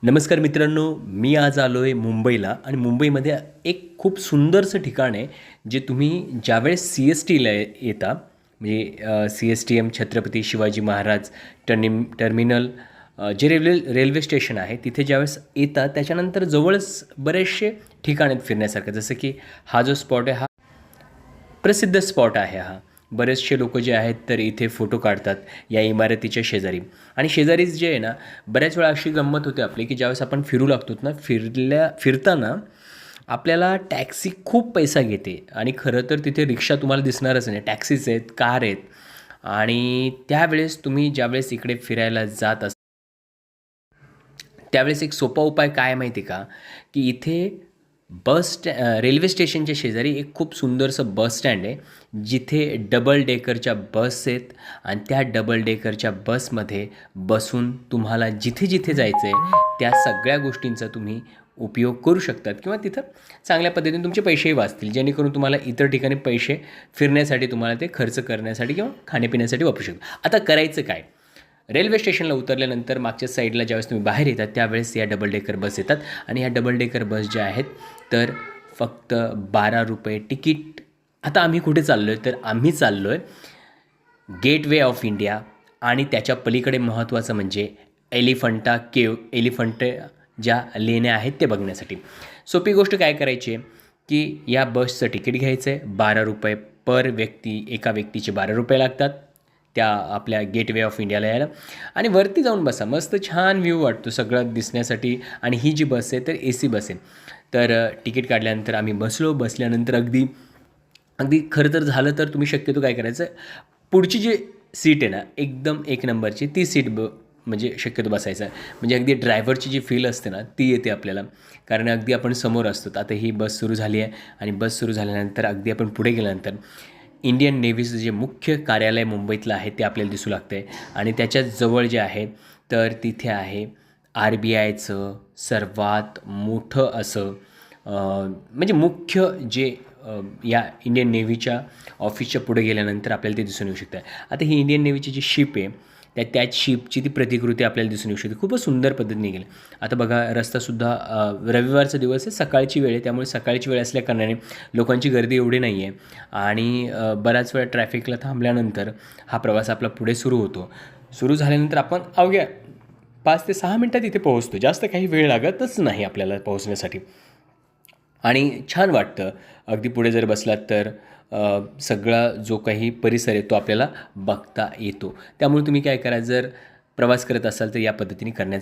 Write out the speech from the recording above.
नमस्कार मित्रांनो, मी आज आलो आहे मुंबईला आणि मुंबईमध्ये एक खूप सुंदरसं ठिकाण आहे, जे तुम्ही ज्यावेळेस CSTला येता म्हणजे CSTM छत्रपती शिवाजी महाराज टर्मिनल जे रेल्वे स्टेशन आहे तिथे ज्यावेळेस येतात त्याच्यानंतर जवळच बरेचसे ठिकाण आहेत फिरण्यासारखं. जसं की हा जो स्पॉट आहे हा प्रसिद्ध स्पॉट आहे हा. बरेचसे लोक जे आहेत तर इथे फोटो काढतात या इमारतीच्या शेजारी. आणि शेजारीच जे आहे ना, बऱ्याच वेळा अशी गंमत होते आपली की ज्यावेळेस आपण फिरू लागतो ना, फिरताना आपल्याला टॅक्सी खूप पैसा घेते आणि खरं तर तिथे रिक्षा तुम्हाला दिसणारच नाही, टॅक्सीज आहेत, कार आहेत. आणि त्यावेळेस तुम्ही ज्यावेळेस इकडे फिरायला जात त्यावेळेस एक सोपा उपाय काय माहिती का, की इथे रेल्वे स्टेशनच्या शेजारी एक खूप सुंदरसं बस स्टँड आहे, जिथे डबल डेकरच्या बस आहेत आणि त्या डबल डेकरच्या बसमध्ये बसून तुम्हाला जिथे जिथे जायचं आहे त्या सगळ्या गोष्टींचा तुम्ही उपयोग करू शकतात किंवा तिथं चांगल्या पद्धतीने तुमचे पैसेही वाचतील, जेणेकरून तुम्हाला इतर ठिकाणी पैसे फिरण्यासाठी तुम्हाला ते खर्च करण्यासाठी किंवा खाण्यापिण्यासाठी वापरू शकता. आता करायचं काय? रेल्वे स्टेशनला उतरल्यानंतर मागच्या साईडला ज्यावेळेस तुम्ही बाहेर येतात त्यावेळेस या डबल डेकर बस येतात आणि ह्या डबल डेकर बस ज्या आहेत तर फक्त 12 रुपये तिकीट. आता आम्ही कुठे चाललो आहे, तर आम्ही चाललो आहे गेटवे ऑफ इंडिया आणि त्याच्या पलीकडे महत्त्वाचं म्हणजे एलिफंटा केव, एलिफंट ज्या लेण्या आहेत ते बघण्यासाठी. सोपी गोष्ट काय करायची आहे की या बसचं तिकीट घ्यायचं आहे 12 रुपये पर व्यक्ती. एका व्यक्तीचे 12 रुपये लागतात त्या आपल्या गेटवे ऑफ इंडियाला यायला. आणि वरती जाऊन बसा, मस्त छान व्ह्यू वाटतो सगळं दिसण्यासाठी. आणि ही जी बस आहे तर AC बस आहे. तर तिकीट काढल्यानंतर आम्ही बसल्यानंतर अगदी अगदी खरं तर झालं तर तुम्ही शक्यतो काय करायचं, पुढची जी सीट आहे ना एकदम एक नंबरची ती सीट म्हणजे शक्यतो बसायचं आहे. म्हणजे अगदी ड्रायव्हरची जी फील असते ना ती येते आपल्याला, कारण अगदी आपण समोर असतो. आता ही बस सुरू झाली आहे आणि बस सुरू झाल्यानंतर अगदी आपण पुढे गेल्यानंतर इंडियन नेव्हीचं जे मुख्य कार्यालय मुंबईतलं आहे ते आपल्याला दिसू लागतं आहे. आणि त्याच्याच जवळ जे आहे तर तिथे आहे RBIचं सर्वात मोठं असं म्हणजे मुख्य जे या इंडियन नेव्हीच्या ऑफिसच्या पुढे गेल्यानंतर आपल्याला ते दिसून येऊ शकतं. आता ही इंडियन नेव्हीची जी शिप आहे त्याच शिपची ती प्रतिकृती आपल्याला दिसून येऊ शकते. खूपच सुंदर पद्धतीने गेली. आता बघा रस्तासुद्धा रविवारचा दिवस आहे, सकाळची वेळ आहे, त्यामुळे सकाळची वेळ असल्याकारणाने लोकांची गर्दी एवढी नाही आहे. आणि बऱ्याच वेळा ट्रॅफिकला थांबल्यानंतर हा प्रवास आपला पुढे सुरू होतो. सुरू झाल्यानंतर आपण अवघ्या 5 ते 6 मिनटात इथे पोहोचतो. जास्त काही वेळ लागतच नाही आपल्याला पोहोचण्यासाठी. आणि छान वाटतं अगदी पुढे जर बसलात तर सगळा जो काही परिसर आहे तो आपल्याला बघता येतो. त्यामुळे तुम्ही काय करा, जर प्रवास करत असाल तर या पद्धतीने करण्याचा